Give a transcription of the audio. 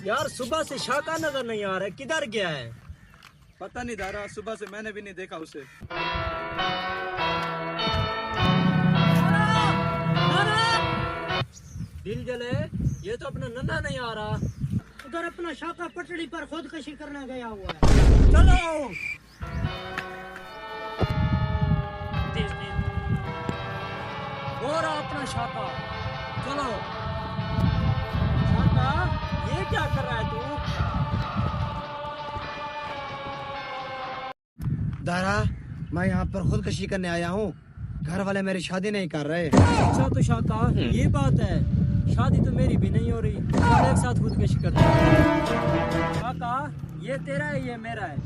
यार सुबह से शाका नजर नहीं आ रहा है, किधर गया है? पता नहीं दारा, सुबह से मैंने भी नहीं देखा उसे। दिल जले, ये तो अपना नन्हा नहीं आ रहा। उधर अपना शाका पटड़ी पर खुदकशी करने गया हुआ है। चलो हो रहा अपना शाका। चलो शाका, ये क्या कर रहा है तू? दारा, मैं यहाँ पर खुदकशी करने आया हूँ। घर वाले मेरी शादी नहीं कर रहे। अच्छा तो शाका, ये बात है, शादी तो मेरी भी नहीं हो रही, और एक साथ खुदकशी करते हैं। शाका, ये तेरा है, ये मेरा है।